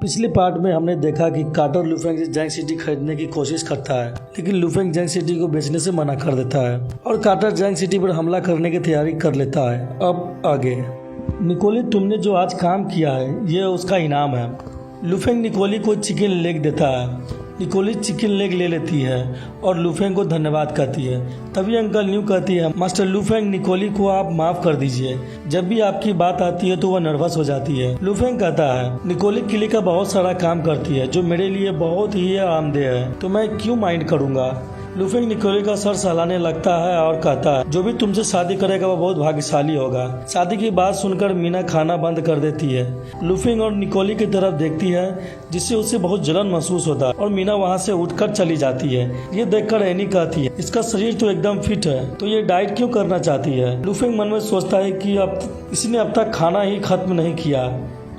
पिछले पार्ट में हमने देखा कि कार्टर लुफेंग से जैंग सिटी खरीदने की कोशिश करता है, लेकिन लुफेंग जैंग सिटी को बेचने से मना कर देता है और कार्टर जैंग सिटी पर हमला करने की तैयारी कर लेता है। अब आगे निकोली, तुमने जो आज काम किया है ये उसका इनाम है। लुफेंग निकोली को चिकन लेग देता है। निकोली चिकन लेग ले लेती है और लुफेंग को धन्यवाद कहती है। तभी अंकल न्यू कहती है, मास्टर लुफेंग, निकोली को आप माफ कर दीजिए। जब भी आपकी बात आती है तो वह नर्वस हो जाती है। लुफेंग कहता है, निकोली किले का बहुत सारा काम करती है जो मेरे लिए बहुत ही आरामदेह है, तो मैं क्यों माइंड करूँगा। लुफेंग निकोली का सर सहलाने लगता है और कहता है, जो भी तुमसे शादी करेगा वो बहुत भाग्यशाली होगा। शादी की बात सुनकर मीना खाना बंद कर देती है। लुफेंग और निकोली की तरफ देखती है जिससे उसे बहुत जलन महसूस होता है और मीना वहाँ से उठकर चली जाती है। ये देखकर एनी कहती है, इसका शरीर तो एकदम फिट है, तो ये डाइट क्यों करना चाहती है। लुफेंग मन में सोचता है कि अब इसने अब तक खाना ही खत्म नहीं किया,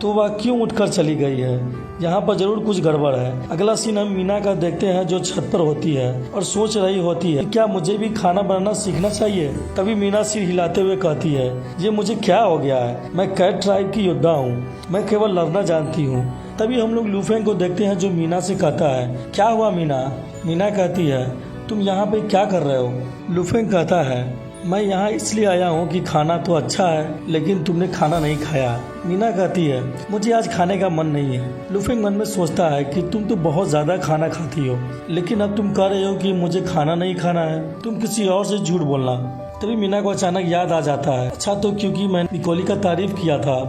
तो वह क्यों उठकर चली गई है। यहाँ पर जरूर कुछ गड़बड़ है। अगला सीन हम मीना का देखते हैं जो छत पर होती है और सोच रही होती है, क्या मुझे भी खाना बनाना सीखना चाहिए। तभी मीना सिर हिलाते हुए कहती है, ये मुझे क्या हो गया है, मैं कैट ट्राइब की योद्धा हूँ, मैं केवल लड़ना जानती हूँ। तभी हम लोग लुफेंग को देखते हैं जो मीना से कहता है, क्या हुआ मीना। मीना कहती है, तुम यहाँ पे क्या कर रहे हो। लुफेंग कहता है, मैं यहाँ इसलिए आया हूँ कि खाना तो अच्छा है लेकिन तुमने खाना नहीं खाया। मीना कहती है, मुझे आज खाने का मन नहीं है। लुफेंग मन में सोचता है कि तुम तो बहुत ज़्यादा खाना खाती हो, लेकिन अब तुम कह रहे हो कि मुझे खाना नहीं खाना है, तुम किसी और से झूठ बोलना। तभी मीना को अचानक याद आ जाता है, अच्छा तो क्योंकि मैंने निकोली का तारीफ किया था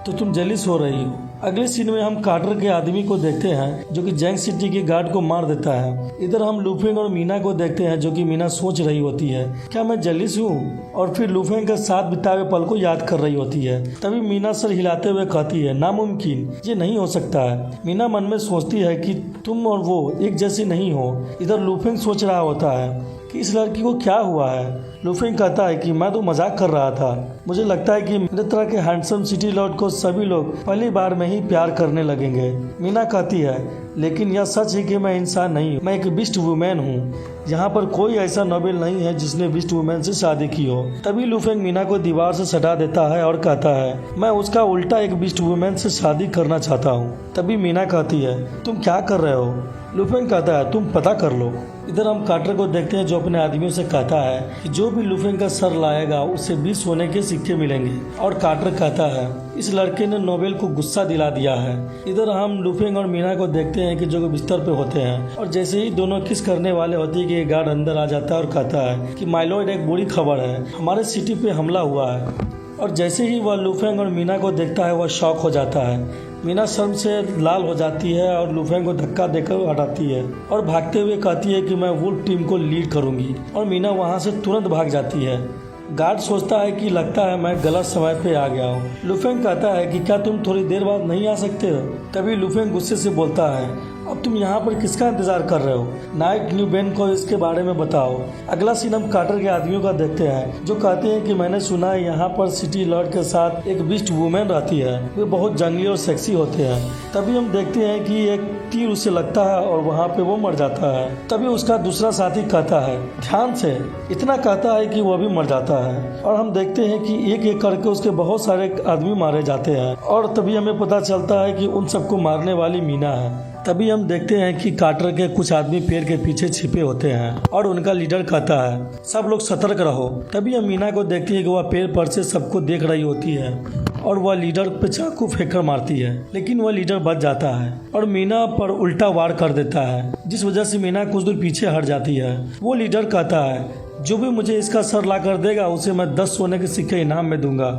तो तुम जेलिस हो रही हो। अगले सीन में हम कार्टर के आदमी को देखते हैं जो कि जैंग सिटी के गार्ड को मार देता है। इधर हम लुफेंग और मीना को देखते हैं जो कि मीना सोच रही होती है, क्या मैं जेलिस हूँ, और फिर लुफेंग के साथ बिताए हुए पल को याद कर रही होती है। तभी मीना सर हिलाते हुए कहती है, नामुमकिन, ये नहीं हो सकता है। मीना मन में सोचती है कि तुम और वो एक जैसे नहीं हो। इधर लुफेंग सोच रहा होता है कि इस लड़की को क्या हुआ है। लुफेंग कहता है कि मैं तो मजाक कर रहा था, मुझे लगता है कि मेरे तरह के हैंडसम सिटी लॉर्ड को सभी लोग पहली बार में ही प्यार करने लगेंगे। मीना कहती है, लेकिन यह सच है कि मैं इंसान नहीं हूँ, मैं एक बीस्ट वुमेन हूँ। यहाँ पर कोई ऐसा नोबेल नहीं है जिसने बीस्ट वुमेन से शादी की हो। तभी लुफेंग मीना को दीवार से सटा देता है और कहता है, मैं उसका उल्टा एक बीस्ट वुमेन से शादी करना चाहता हूँ। तभी मीना कहती है, तुम क्या कर रहे हो। लुफेंग कहता है, तुम पता कर लो। इधर हम कार्टर को देखते हैं जो अपने आदमियों से कहता है कि जो भी लुफेंग का सर लाएगा उसे 20 सोने के सिक्के मिलेंगे। और कार्टर कहता है, इस लड़के ने नोबेल को गुस्सा दिला दिया है। इधर हम लुफेंग और मीना को देखते हैं कि जो बिस्तर पे होते हैं और जैसे ही दोनों किस करने वाले होते हैं कि गार्ड अंदर आ जाता है और कहता है कि माय लॉर्ड, एक बुरी खबर है, हमारे सिटी पे हमला हुआ है। और जैसे ही वह लुफेंग और मीना को देखता है वह शॉक हो जाता है। मीना शर्म से लाल हो जाती है और लुफेंग को धक्का देकर हटाती है और भागते हुए कहती है कि मैं वुल्फ टीम को लीड करूंगी। और मीना वहां से तुरंत भाग जाती है। गार्ड सोचता है कि लगता है मैं गलत समय पे आ गया हूँ। लुफेंग कहता है कि क्या तुम थोड़ी देर बाद नहीं आ सकते हो। तभी लुफेंग गुस्से से बोलता है, अब तुम यहाँ पर किसका इंतजार कर रहे हो, नाइट न्यू बेन को इसके बारे में बताओ। अगला सीन हम कार्टर के आदमियों का देखते हैं जो कहते हैं कि मैंने सुना है यहाँ पर सिटी लॉर्ड के साथ एक बीस्ट वुमेन रहती है, वे बहुत जंगली और सेक्सी होते हैं। तभी हम देखते हैं कि एक तीर उसे लगता है और वहाँ पे वो मर जाता है। तभी उसका दूसरा साथी कहता है, ध्यान से, इतना कहता है कि वह भी मर जाता है। और हम देखते हैं कि एक एक करके उसके बहुत सारे आदमी मारे जाते हैं और तभी हमें पता चलता है कि उन सबको मारने वाली मीना है। तभी हम देखते हैं कि कार्टर के कुछ आदमी पेड़ के पीछे छिपे होते हैं और उनका लीडर कहता है, सब लोग सतर्क रहो। तभी हम मीना को देखती है कि वह पेड़ पर से सबको देख रही होती है और वह लीडर पे चाकू फेंककर मारती है, लेकिन वह लीडर बच जाता है और मीना पर उल्टा वार कर देता है, जिस वजह से मीना कुछ दूर पीछे हट जाती है। वो लीडर कहता है, जो भी मुझे इसका सर ला कर देगा उसे मैं 10 सोने के सिक्के इनाम में दूंगा।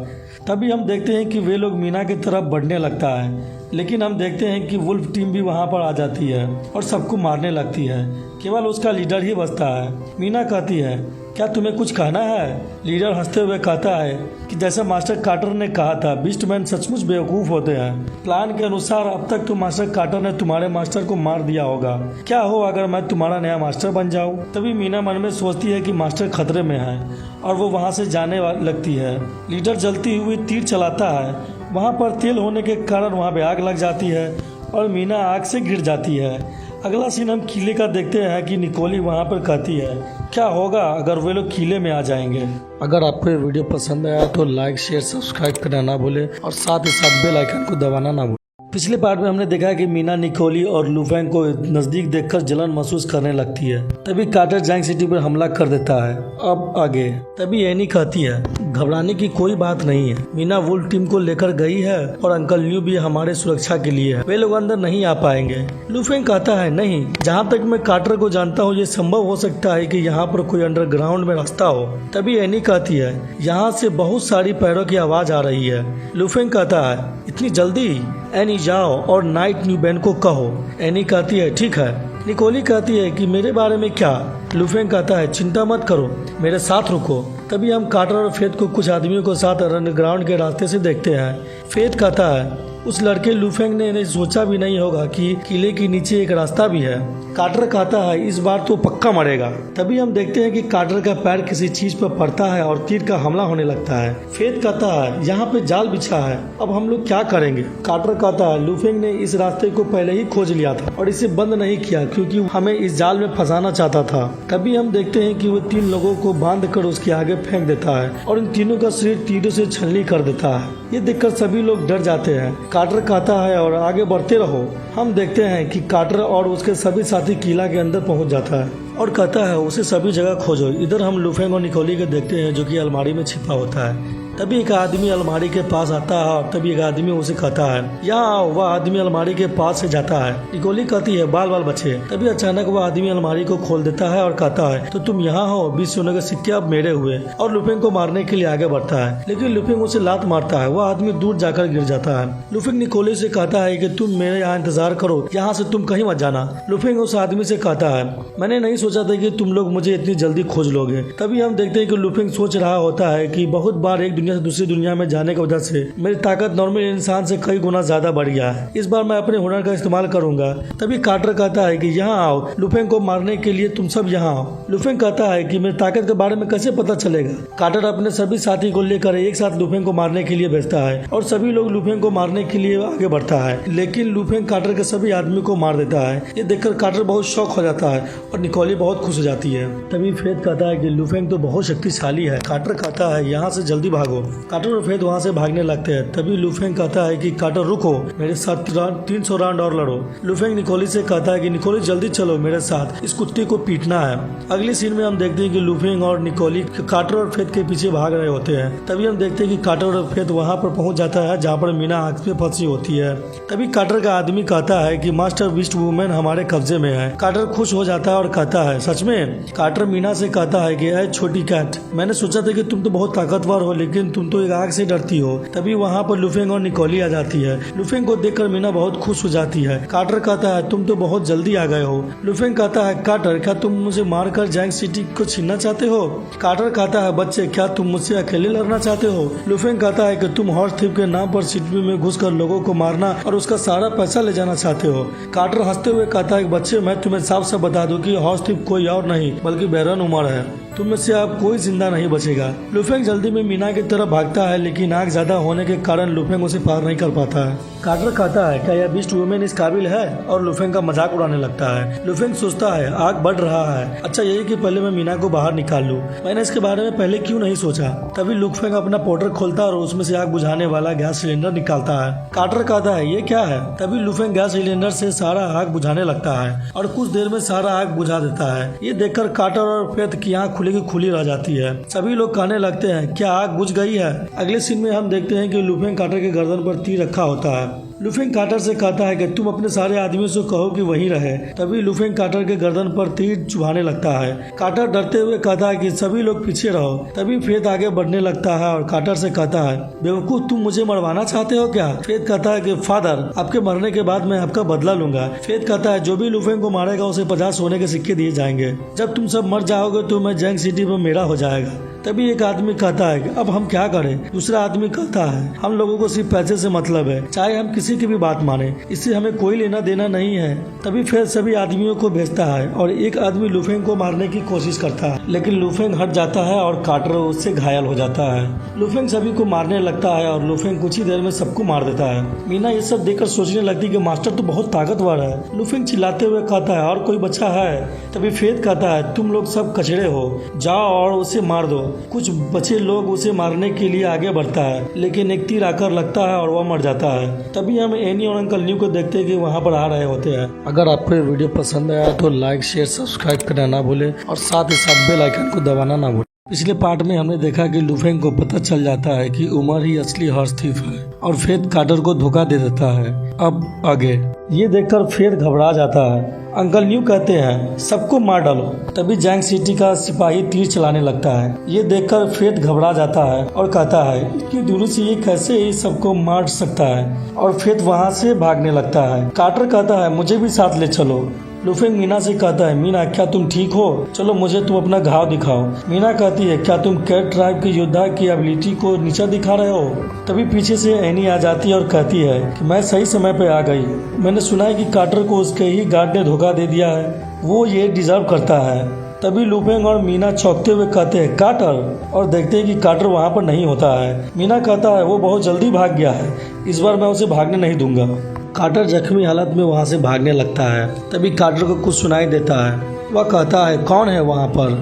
तभी हम देखते हैं कि वे लोग मीना की तरफ बढ़ने लगता है, लेकिन हम देखते हैं कि वुल्फ टीम भी वहां पर आ जाती है और सबको मारने लगती है। केवल उसका लीडर ही बचता है। मीना कहती है, क्या तुम्हें कुछ कहना है। लीडर हंसते हुए कहता है कि जैसा मास्टर कार्टर ने कहा था, बीस्टमैन सचमुच बेवकूफ होते हैं। प्लान के अनुसार अब तक तो मास्टर कार्टर ने तुम्हारे मास्टर को मार दिया होगा। क्या हो अगर मैं तुम्हारा नया मास्टर बन जाऊं। तभी मीना मन में सोचती है कि मास्टर खतरे में है और वो वहां से जाने लगती है। लीडर जलती हुई तीर चलाता है, वहां पर तेल होने के कारण वहां पे आग लग जाती है और मीना आग से गिर जाती है। अगला सीन हम किले का देखते हैं कि निकोली वहां पर कहती है, क्या होगा अगर वे लोग किले में आ जाएंगे। अगर आपको ये वीडियो पसंद आया तो लाइक शेयर सब्सक्राइब करना ना भूले और साथ ही साथ बेल आइकन को दबाना ना भूले। पिछले पार्ट में हमने देखा है कि मीना निकोली और लुफेंग को नजदीक देखकर जलन महसूस करने लगती है। तभी कार्टर जैंग सिटी पर हमला कर देता है। अब आगे। तभी एनी कहती है घबराने की कोई बात नहीं है, मीना वुल्फ टीम को लेकर गई है और अंकल न्यू भी हमारे सुरक्षा के लिए है, वे लोग अंदर नहीं आ पाएंगे। लुफेंग कहता है नहीं, जहाँ तक मैं कार्टर को जानता हूँ ये संभव हो सकता है कि यहाँ पर कोई अंडरग्राउंड में रास्ता हो। तभी एनी कहती है यहाँ से बहुत सारी पैरों की आवाज आ रही है। लुफेंग कहता है इतनी जल्दी? एनी जाओ और नाइट न्यू बैन को कहो। एनी कहती है ठीक है। निकोली कहती है कि मेरे बारे में क्या? लुफेंग कहता है चिंता मत करो, मेरे साथ रुको। तभी हम कार्टर और फेथ को कुछ आदमियों के साथ अंडरग्राउंड के रास्ते से देखते हैं। फेथ कहता है उस लड़के लुफेंग ने सोचा भी नहीं होगा कि किले के नीचे एक रास्ता भी है। कार्टर कहता है इस बार तो पक्का मरेगा। तभी हम देखते हैं कि कार्टर का पैर किसी चीज पर पड़ता है और तीर का हमला होने लगता है। फेथ कहता है यहाँ पे जाल बिछा है, अब हम लोग क्या करेंगे? कार्टर कहता है लुफेंग ने इस रास्ते को पहले ही खोज लिया था और इसे बंद नहीं किया क्योंकि हमें इस जाल में फंसाना चाहता था। तभी हम देखते हैं कि वो 3 लोगों को बांध कर उसके आगे फेंक देता है और इन तीनों का शरीर तीरों से छलनी कर देता है। ये देखकर सभी लोग डर जाते हैं। कार्टर कहता है और आगे बढ़ते रहो। हम देखते हैं कि कार्टर और उसके सभी साथी किला के अंदर पहुंच जाता है और कहता है उसे सभी जगह खोजो। इधर हम लुफेंग और निकोली को देखते हैं जो कि अलमारी में छिपा होता है। तभी एक आदमी अलमारी के पास आता है और तभी एक आदमी उसे कहता है यहाँ आओ। वह आदमी अलमारी के पास से जाता है। निकोली कहती है बाल बाल बचे। तभी अचानक वह आदमी अलमारी को खोल देता है और कहता है तो तुम यहाँ हो? 20 सोने के सिक्के अब मेरे हुए। और लुफेंग को मारने के लिए आगे बढ़ता है, लेकिन लुफेंग उसे लात मारता है। वह आदमी दूर जाकर गिर जाता है। लुफेंग निकोली से कहता है कि तुम मेरे यहाँ इंतजार करो, यहाँ से तुम कहीं मत जाना। लुफेंग उस आदमी से कहता है मैंने नहीं सोचा था कि तुम लोग मुझे इतनी जल्दी खोज लोगे। तभी हम देखते हैं कि लुफेंग सोच रहा होता है कि बहुत बार एक दुनिया से दूसरी दुनिया में जाने की वजह से मेरी ताकत नॉर्मल इंसान से कई गुना ज्यादा बढ़ गया है। इस बार मैं अपने हुनर का इस्तेमाल करूंगा। तभी कार्टर कहता है कि यहाँ आओ, लुफेंग को मारने के लिए तुम सब यहाँ आओ। लुफेंग कहता है कि मेरी ताकत के बारे में कैसे पता चलेगा? कार्टर अपने सभी साथी को लेकर एक साथ लुफेंग को मारने के लिए भेजता है और सभी लोग लुफेंग को मारने के लिए आगे बढ़ता है, लेकिन लुफेंग कार्टर के सभी आदमी को मार देता है। ये देखकर कार्टर बहुत शौक हो जाता है और निकोली बहुत खुश हो जाती है। तभी फेथ कहता है कि लुफेंग तो बहुत शक्तिशाली है। कार्टर कहता है यहाँ से जल्दी भागो। कार्टर और फेथ वहाँ से भागने लगते हैं। तभी लुफेंग कहता है कि कार्टर रुको, मेरे साथ 300 राउंड और लड़ो। लुफेंग निकोली से कहता है कि निकोली जल्दी चलो, मेरे साथ इस कुत्ते को पीटना है। अगले सीन में हम देखते हैं कि लुफेंग और निकोली कार्टर और फेथ के पीछे भाग रहे होते हैं। तभी हम देखते हैं कि कार्टर और फेथ वहाँ पर पहुँच जाता है जहाँ पर मीना आग में फंसी होती है। तभी कार्टर का आदमी कहता है कि मास्टर बीस्ट वुमेन हमारे कब्जे में है। कार्टर खुश हो जाता है और कहता है सच में? कार्टर मीना से कहता है कि ऐ छोटी कैट, मैंने सोचा था कि तुम तो बहुत ताकतवर हो, लेकिन तुम तो एक आग से डरती हो। तभी वहाँ पर लुफेंग और निकोली आ जाती है। लुफेंग को देखकर मीना बहुत खुश हो जाती है। कार्टर कहता है तुम तो बहुत जल्दी आ गए हो। लुफेंग कहता है कार्टर क्या तुम मुझे मारकर जैंग सिटी को छीनना चाहते हो? कार्टर कहता है बच्चे क्या तुम मुझसे अकेले लड़ना चाहते हो? लुफेंग कहता है कि तुम हॉर्स थीफ के नाम पर सिटी में घुसकर लोगों को मारना और उसका सारा पैसा ले जाना चाहते हो। कार्टर हंसते हुए कहता है बच्चे मैं तुम्हें साफ साफ बता दूं कि हॉर्स थीफ कोई और नहीं बल्कि बैरन उमर है। तुम में से अब कोई जिंदा नहीं बचेगा। लुफेंग जल्दी में मीना की तरफ भागता है, लेकिन आग ज्यादा होने के कारण लुफेंग उसे पार नहीं कर पाता है। कार्टर कहता है क्या यह बीस्ट वुमेन इस काबिल है? और लुफेंग का मजाक उड़ाने लगता है। लुफेंग सोचता है आग बढ़ रहा है, अच्छा यही कि पहले मैं मीना को बाहर निकाल लूं, मैंने इसके बारे में पहले क्यों नहीं सोचा। तभी लुफेंग अपना पोर्टर खोलता है और उसमें से आग बुझाने वाला गैस सिलेंडर निकालता है। कार्टर कहता है ये क्या है? तभी लुफेंग गैस सिलेंडर से सारा आग बुझाने लगता है और कुछ देर में सारा आग बुझा देता है। ये देखकर कार्टर और फेथ की आँख खुली की खुली रह जाती है। सभी लोग कहने लगते हैं क्या आग बुझ गई है? अगले सीन में हम देखते हैं कि लुफेंग कार्टर के गर्दन पर तीर रखा होता है। लुफेंग कार्टर से कहता है कि तुम अपने सारे आदमियों से कहो कि वहीं रहे। तभी लुफेंग कार्टर के गर्दन पर तीर चुभाने लगता है। कार्टर डरते हुए कहता है कि सभी लोग पीछे रहो। तभी फेथ आगे बढ़ने लगता है और कार्टर से कहता है बेवकूफ तुम मुझे मरवाना चाहते हो क्या? फेथ कहता है कि फादर आपके मरने के बाद मैं आपका बदला लूंगा। फेथ कहता है जो भी लुफेंग को मारेगा उसे 50 सोने के सिक्के दिए जाएंगे। जब तुम सब मर जाओगे तो मैं जैंग सिटी पर मेरा हो जाएगा। तभी एक आदमी कहता है कि अब हम क्या करें? दूसरा आदमी कहता है हम लोगों को सिर्फ पैसे से मतलब है, चाहे हम किसी की भी बात माने, इससे हमें कोई लेना देना नहीं है। तभी फिर सभी आदमियों को भेजता है और एक आदमी लुफेंग को मारने की कोशिश करता है, लेकिन लुफेंग हट जाता है और कार्टर उससे घायल हो जाता है। लुफेंग सभी को मारने लगता है और लुफेंग कुछ ही देर में सबको मार देता है। मीना ये सब देखकर सोचने लगती कि मास्टर तो बहुत ताकतवर है। लुफेंग चिल्लाते हुए कहता है और कोई बच्चा है? तभी फेथ कहता है तुम लोग सब कचड़े हो, जाओ और उसे मार दो। कुछ बचे लोग उसे मारने के लिए आगे बढ़ता है, लेकिन एक तीर आकर लगता है और वह मर जाता है। तभी हम एनी और अंकल न्यू को देखते हैं कि वहाँ पर आ रहे होते हैं। अगर आपको ये वीडियो पसंद आया तो लाइक शेयर सब्सक्राइब करना ना भूले और साथ ही साथ बेल आइकन को दबाना ना भूले। पिछले पार्ट में हमने देखा कि लुफेंग को पता चल जाता है कि उमर ही असली हॉर्स थीफ है और फेथ कार्टर को धोखा दे देता है। अब आगे ये देखकर फेथ घबरा जाता है। अंकल न्यू कहते हैं सबको मार डालो। तभी जैंग सिटी का सिपाही तीर चलाने लगता है। ये देखकर फेथ घबरा जाता है और कहता है इतनी दूर से ये कैसे ही सबको मार सकता है, और फेथ वहाँ से भागने लगता है। कार्टर कहता है मुझे भी साथ ले चलो। लुफेंग मीना से कहता है मीना क्या तुम ठीक हो, चलो मुझे तुम अपना घाव दिखाओ। मीना कहती है क्या तुम कैट ट्राइब के योद्धा की एबिलिटी को नीचा दिखा रहे हो। तभी पीछे से एनी आ जाती है और कहती है कि मैं सही समय पे आ गई। मैंने सुना है कि कार्टर को उसके ही गार्ड ने धोखा दे दिया है, वो ये डिजर्व करता है। तभी लुफेंग और मीना चौंकते हुए कहते हैं कार्टर, और देखते हैं कि कार्टर वहाँ पर नहीं होता है। मीना कहता है वो बहुत जल्दी भाग गया है, इस बार मैं उसे भागने नहीं दूंगा। कार्टर जख्मी हालत में वहाँ से भागने लगता है। तभी कार्टर को कुछ सुनाई देता है। वह कहता है कौन है वहाँ पर।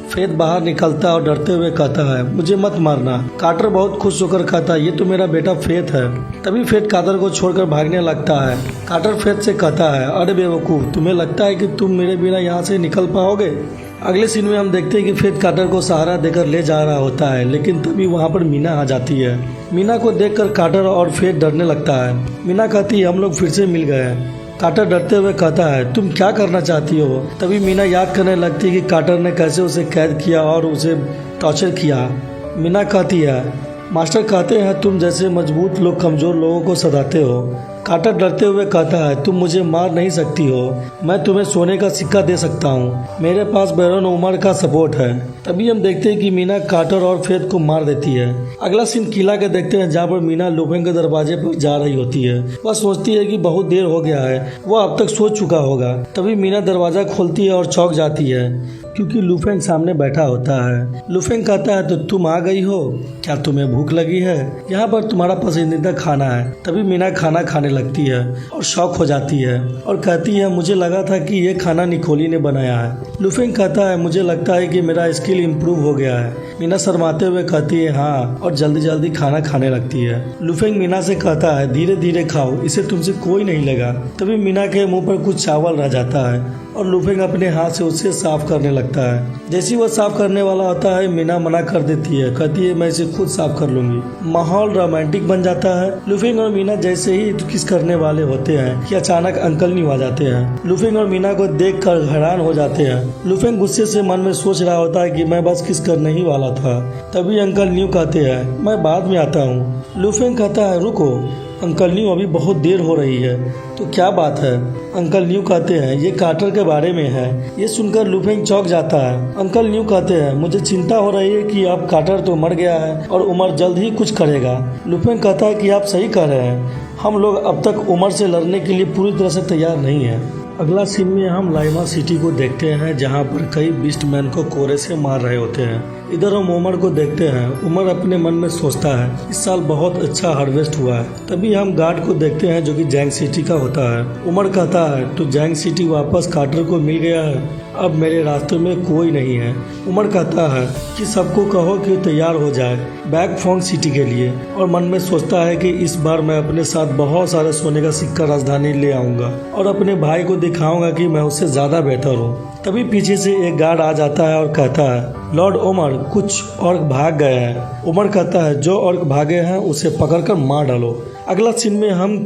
फेथ बाहर निकलता है और डरते हुए कहता है मुझे मत मारना। कार्टर बहुत खुश होकर कहता है ये तो मेरा बेटा फेथ है। तभी फेथ कार्टर को छोड़कर भागने लगता है। कार्टर फेथ से कहता है अरे बेवकूफ़, तुम्हें लगता है कि तुम मेरे बिना यहाँ से निकल पाओगे। अगले सीन में हम देखते हैं कि फेथ कार्टर को सहारा देकर ले जा रहा होता है, लेकिन तभी वहाँ पर मीना आ जाती है। मीना को देखकर कार्टर और फेथ डरने लगता है। मीना कहती है हम लोग फिर से मिल गए हैं। कार्टर डरते हुए कहता है तुम क्या करना चाहती हो। तभी मीना याद करने लगती है कि कार्टर ने कैसे उसे कैद किया और उसे टॉर्चर किया। मीना कहती है मास्टर कहते हैं तुम जैसे मजबूत लोग कमज़ोर लोगों को सताते हो। कार्टर डरते हुए कहता है तुम मुझे मार नहीं सकती हो, मैं तुम्हें सोने का सिक्का दे सकता हूँ, मेरे पास बैरन उमर का सपोर्ट है। तभी हम देखते हैं कि मीना कार्टर और फेथ को मार देती है। अगला सीन किला के देखते हैं जहाँ पर मीना लुफेंग के दरवाजे पर जा रही होती है। वह सोचती है कि बहुत देर हो गया है, वह अब तक सो चुका होगा। तभी मीना दरवाजा खोलती है और चौंक जाती है क्योंकि लुफेंग सामने बैठा होता है। लुफेंग कहता है तो तुम आ गई हो, क्या तुम्हें भूख लगी है, यहाँ पर तुम्हारा पसंदीदा खाना है। तभी मीना खाना खाने लगती है और शौक हो जाती है और कहती है मुझे लगा था कि ये खाना निकोली ने बनाया है। लुफेंग कहता है मुझे लगता है कि मेरा स्किल इम्प्रूव हो गया है। मीना शर्माते हुए कहती है हाँ, और जल्दी जल्दी खाना खाने लगती है। लुफेंग मीना से कहता है धीरे धीरे खाओ, इसे तुमसे कोई नहीं लेगा। तभी मीना के मुंह पर कुछ चावल रह जाता है और लुफेंग अपने हाथ से उसे साफ करने लगता है। जैसे वह साफ करने वाला होता है मीना मना कर देती है, कहती है मैं इसे खुद साफ कर लूंगी। माहौल रोमांटिक बन जाता है। लुफेंग और मीना जैसे ही किस करने वाले होते हैं कि अचानक अंकल न्यू आ जाते हैं। लुफेंग और मीना को देख कर हैरान हो जाते हैं। लुफेंग गुस्से से मन में सोच रहा होता है कि मैं बस किस करने ही वाला था। तभी अंकल न्यू कहते हैं मैं बाद में आता हूँ। लुफेंग कहता है रुको अंकल न्यू, अभी बहुत देर हो रही है। तो क्या बात है। अंकल न्यू कहते हैं ये कार्टर के बारे में है। ये सुनकर लुफेंग चौंक जाता है। अंकल न्यू कहते हैं मुझे चिंता हो रही है कि अब कार्टर तो मर गया है और उमर जल्द ही कुछ करेगा। लुफेंग कहता है कि आप सही कह रहे हैं, हम लोग अब तक उमर से लड़ने के लिए पूरी तरह से तैयार नहीं है। अगला सीन में हम लाइमा सिटी को देखते हैं जहां पर कई बीस्टमैन को कोरे से मार रहे होते हैं। इधर हम उमर को देखते हैं। उमर अपने मन में सोचता है इस साल बहुत अच्छा हार्वेस्ट हुआ है। तभी हम गार्ड को देखते हैं जो कि जैंग सिटी का होता है। उमर कहता है तो जैंग सिटी वापस कार्टर को मिल गया है, अब मेरे रास्ते में कोई नहीं है। उमर कहता है कि सबको कहो कि तैयार हो जाए बैक फोंग सिटी के लिए, और मन में सोचता है कि इस बार मैं अपने साथ बहुत सारे सोने का सिक्का राजधानी ले आऊंगा और अपने भाई को दिखाऊंगा कि मैं उससे ज्यादा बेहतर हूँ। तभी पीछे से एक गार्ड आ जाता है और कहता है लॉर्ड उमर कुछ ऑर्क भाग गए हैं। उमर कहता है जो ऑर्क भागे हैं उसे पकड़कर मार डालो। अगला सीन में हम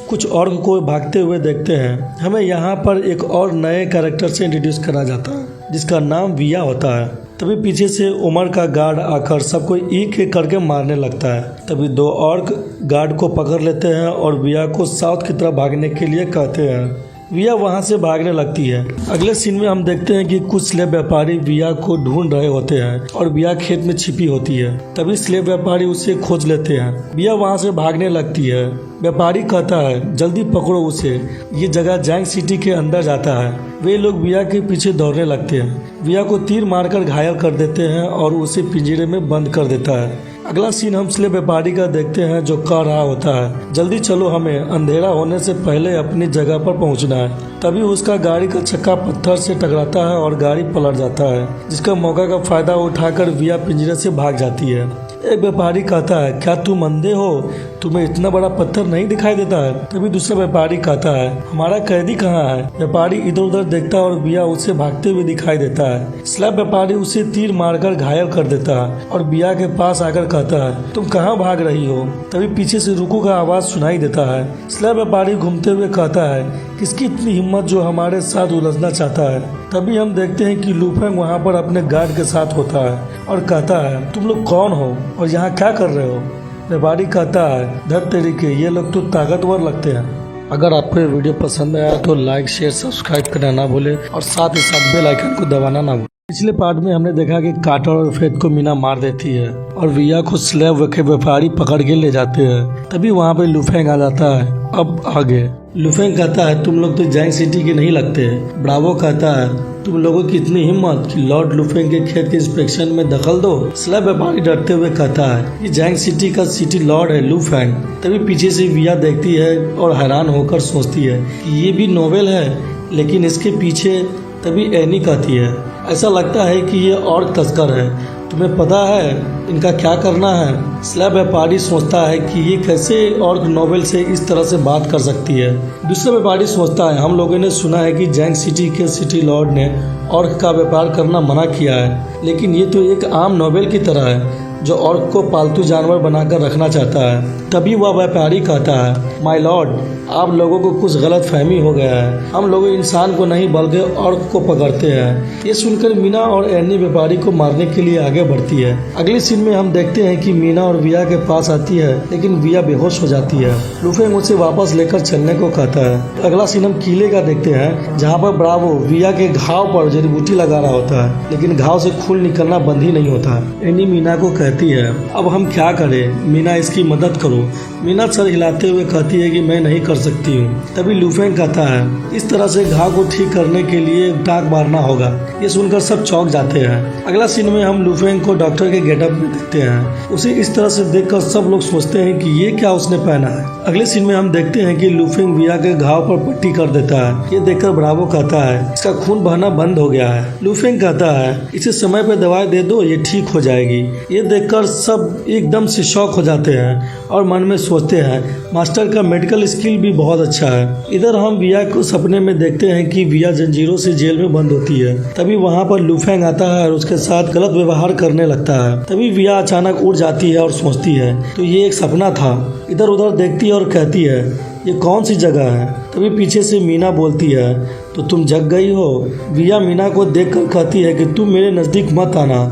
कुछ ऑर्क को भागते हुए देखते हैं। हमें यहाँ पर एक और नए कैरेक्टर से इंट्रोड्यूस करा जाता है जिसका नाम विया होता है। तभी पीछे से उमर का गार्ड आकर सबको एक एक करके मारने लगता है। तभी दो ऑर्क गार्ड को पकड़ लेते हैं और विया को साउथ की तरफ भागने के लिए कहते हैं। विया वहां से भागने लगती है। अगले सीन में हम देखते हैं कि कुछ स्लेब व्यापारी विया को ढूंढ रहे होते हैं और विया खेत में छिपी होती है। तभी स्लेब व्यापारी उसे खोज लेते हैं। विया वहां से भागने लगती है। व्यापारी कहता है जल्दी पकड़ो उसे, ये जगह जैंग सिटी के अंदर जाता है। वे लोग विया के पीछे दौड़ने लगते हैं। विया को तीर मारकर घायल कर देते हैं और उसे पिंजरे में बंद कर देता है। अगला सीन हम स्लेब व्यापारी का देखते हैं जो कह रहा होता है, जल्दी चलो, हमें अंधेरा होने से पहले अपनी जगह पर पहुंचना है। तभी उसका गाड़ी का चक्का पत्थर से टकराता है और गाड़ी पलट जाता है, जिसका मौका का फायदा उठाकर विया पिंजरे से भाग जाती है। एक व्यापारी कहता है, क्या तुम अंधे हो, तुम्हें इतना बड़ा पत्थर नहीं दिखाई देता है? तभी दूसरा व्यापारी कहता है, हमारा कैदी कहाँ है? व्यापारी इधर उधर देखता है और बिया उसे भागते हुए दिखाई देता है। स्लैब व्यापारी उसे तीर मारकर घायल कर देता है और बिया के पास आकर कहता है, तुम कहाँ भाग रही हो? तभी पीछे से रुको का आवाज सुनाई देता है। स्लैब व्यापारी घूमते हुए कहता है, किसकी इतनी हिम्मत जो हमारे साथ उलझना चाहता है? तभी हम देखते हैं कि लू फेंग वहाँ पर अपने गार्ड के साथ होता है और कहता है, तुम लोग कौन हो और यहाँ क्या कर रहे हो? व्यापारी कहता है, धत तरीके, ये लोग तो ताकतवर लगते हैं। अगर आपको ये वीडियो पसंद आया तो लाइक शेयर सब्सक्राइब करना ना भूले और साथ ही साथ बेल आइकन को दबाना ना भूले। पिछले पार्ट में हमने देखा कि कार्टर और फेथ को मीना मार देती है और विया को स्लेब के व्यापारी पकड़ के ले जाते हैं। तभी वहाँ पे लू फेंग आ जाता है। अब आगे लू फेंग कहता है, तुम लोग तो जैंग सिटी के नहीं लगते। ब्रावो कहता है, तुम लोगों की इतनी हिम्मत कि लॉर्ड लू फेंग के खेत के इंस्पेक्शन में दखल दो। स्लैब व्यापारी डरते हुए कहता है, ये जैंग सिटी का सिटी लॉर्ड है लू फेंग। तभी पीछे से विया देखती है और हैरान होकर सोचती है कि ये भी नोवेल है, लेकिन इसके पीछे। तभी एनी कहती है, ऐसा लगता है कि ये और तस्कर है, तुम्हें पता है इनका क्या करना है? स्लैब व्यापारी सोचता है कि ये कैसे ऑर्क नोवेल से इस तरह से बात कर सकती है। दूसरा व्यापारी सोचता है, हम लोगों ने सुना है कि जैंग सिटी के सिटी लॉर्ड ने ऑर्क का व्यापार करना मना किया है, लेकिन ये तो एक आम नोवेल की तरह है जो ऑर्क को पालतू जानवर बनाकर रखना चाहता है। तभी वह व्यापारी कहता है, माय लॉर्ड, आप लोगों को कुछ गलत फहमी हो गया है, हम लोग इंसान को नहीं बल्कि ऑर्क को पकड़ते हैं। ये सुनकर मीना और एनी व्यापारी को मारने के लिए आगे बढ़ती है। अगले सीन में हम देखते हैं कि मीना और विया के पास आती है, लेकिन विया बेहोश हो जाती है। लू फेंग उसे वापस लेकर चलने को कहता है। अगला सीन हम किले का देखते हैं, जहाँ पर ब्रावो विया के घाव पर जड़ी बूटी लगा रहा होता है, लेकिन घाव से खून निकलना बंद ही नहीं होता। एनी मीना को कहती है, अब हम क्या करें? मीना, इसकी मदद करो। मीना सर हिलाते हुए कहती है कि मैं नहीं कर सकती हूँ। तभी लू फेंग कहता है, इस तरह से घाव को ठीक करने के लिए टाँग मारना होगा। ये सुनकर सब चौंक जाते हैं। अगला सीन में हम लू फेंग को डॉक्टर के गेटअप में देखते हैं। उसे इस तरह से देखकर सब लोग सोचते हैं कि ये क्या उसने पहना है। अगले सीन में हम देखते हैं कि लू फेंग विया के घाव पर पट्टी कर देता है। ये देखकर ब्रावो कहता है, इसका खून बहना बंद हो गया है। लू फेंग कहता है, इसे समय पर दवाई दे दो, ये ठीक हो जाएगी। ये देखकर सब एकदम से शॉक हो जाते हैं और मन में सोचते हैं, मास्टर का मेडिकल स्किल भी बहुत अच्छा है। इधर हम विया को सपने में देखते हैं कि विया जंजीरों से जेल में बंद होती है। तभी वहाँ पर लू फेंग आता है और उसके साथ गलत व्यवहार करने लगता है। तभी विया अचानक उड़ जाती है और सोचती है, तो ये एक सपना था। इधर उधर देखती है और कहती है, ये कौन सी जगह है? तभी पीछे से मीना बोलती है, तो तुम जग गई हो? विया मीना को देखकर कहती है कि तुम मेरे नज़दीक मत आना,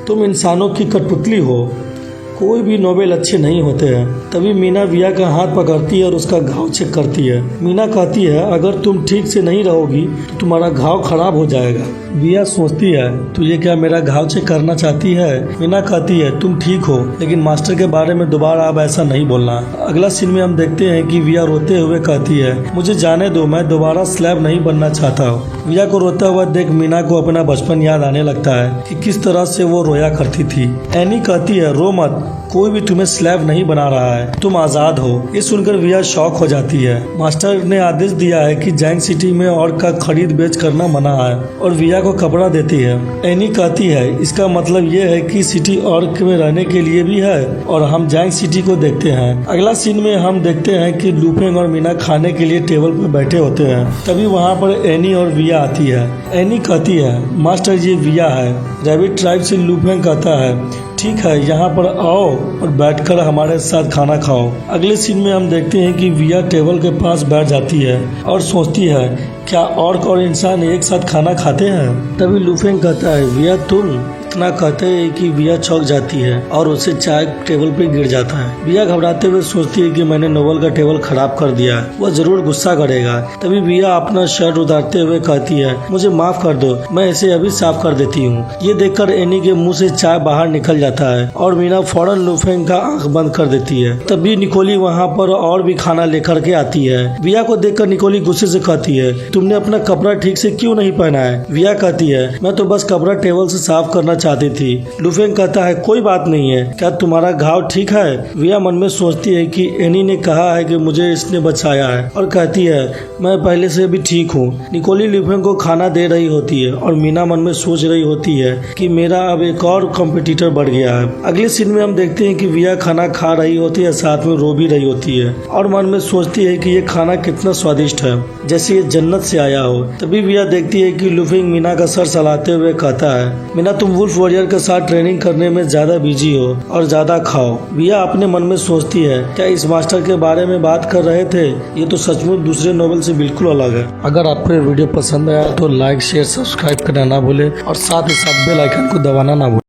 तुम इंसानों की कठपुतली हो, कोई भी नोवेल अच्छे नहीं होते हैं। तभी मीना विया का हाथ पकड़ती है और उसका घाव चेक करती है। मीना कहती है, अगर तुम ठीक से नहीं रहोगी तो तुम्हारा घाव खराब हो जाएगा। विया सोचती है, तो ये क्या मेरा घाव चेक करना चाहती है? मीना कहती है, तुम ठीक हो, लेकिन मास्टर के बारे में दोबारा अब ऐसा नहीं बोलना। अगला सीन में हम देखते हैं कि विया रोते हुए कहती है, मुझे जाने दो, मैं दोबारा स्लैब नहीं बनना चाहता हूँ। विया को रोता हुआ देख मीना को अपना बचपन याद आने लगता है कि किस तरह से वो रोया करती थी। एनी कहती है, रो मत, कोई भी तुम्हें स्लैब नहीं बना रहा है, तुम आजाद हो। ये सुनकर विया शॉक हो जाती है। मास्टर ने आदेश दिया है कि जैंग सिटी में ऑर्क का खरीद बेच करना मना है और विया को कपड़ा देती है। एनी कहती है, इसका मतलब ये है कि सिटी ऑर्क में रहने के लिए भी है। और हम जैंग सिटी को देखते हैं। अगला सीन में हम देखते हैं कि लू फेंग और मीना खाने के लिए टेबल पर बैठे होते हैं। तभी वहाँ पर एनी और विया आती है। एनी कहती है, मास्टर ये विया है। रैबिट ट्राइब से लू फेंग कहता है, ठीक है, यहाँ पर आओ और बैठकर हमारे साथ खाना खाओ। अगले सीन में हम देखते हैं कि विया टेबल के पास बैठ जाती है और सोचती है, क्या ऑर्क और इंसान एक साथ खाना खाते हैं? तभी लू फेंग कहता है, विया तुम? इतना कहते हैं कि विया चौंक जाती है और उसे चाय टेबल पे गिर जाता है। विया घबराते हुए सोचती है कि मैंने नोवेल का टेबल खराब कर दिया, वह जरूर गुस्सा करेगा। तभी विया अपना शर्ट उतारते हुए कहती है, मुझे माफ कर दो, मैं इसे अभी साफ कर देती हूँ। ये देखकर एनी के मुंह से चाय बाहर निकल जाता है और मीना फौरन लू फेंग का आंख बंद कर देती है। तभी निकोली वहाँ पर और भी खाना लेकर के आती है। विया को देखकर निकोली गुस्से से कहती है, तुमने अपना कपड़ा ठीक से क्यों नहीं पहना है? विया कहती है, मैं तो बस कपड़ा टेबल से साफ करना चाहती थी। लुफेंग कहता है कोई बात नहीं है, क्या तुम्हारा घाव ठीक है? विया मन में सोचती है कि एनी ने कहा है कि मुझे इसने बचाया है और कहती है मैं पहले से भी ठीक हूँ। निकोली लुफेंग को खाना दे रही होती है और मीना मन में सोच रही होती है कि मेरा अब एक और कॉम्पिटिटर बढ़ गया है। अगले सीन में हम देखते हैं कि विया खाना खा रही होती है, साथ में रो भी रही होती है और मन में सोचती है कि ये खाना कितना स्वादिष्ट है, जैसे ये जन्नत से आया हो। तभी विया देखती है कि लुफेंग मीना का सर सहलाते हुए कहता है मीना तुम वुल्फ वॉरियर के साथ ट्रेनिंग करने में ज्यादा बिजी हो और ज्यादा खाओ। विया अपने मन में सोचती है क्या इस मास्टर के बारे में बात कर रहे थे? ये तो सचमुच दूसरे नॉवेल से बिल्कुल अलग है। अगर आपको ये वीडियो पसंद आया तो लाइक शेयर सब्सक्राइब करना ना भूले और साथ ही साथ बेल आइकन को दबाना ना भूले।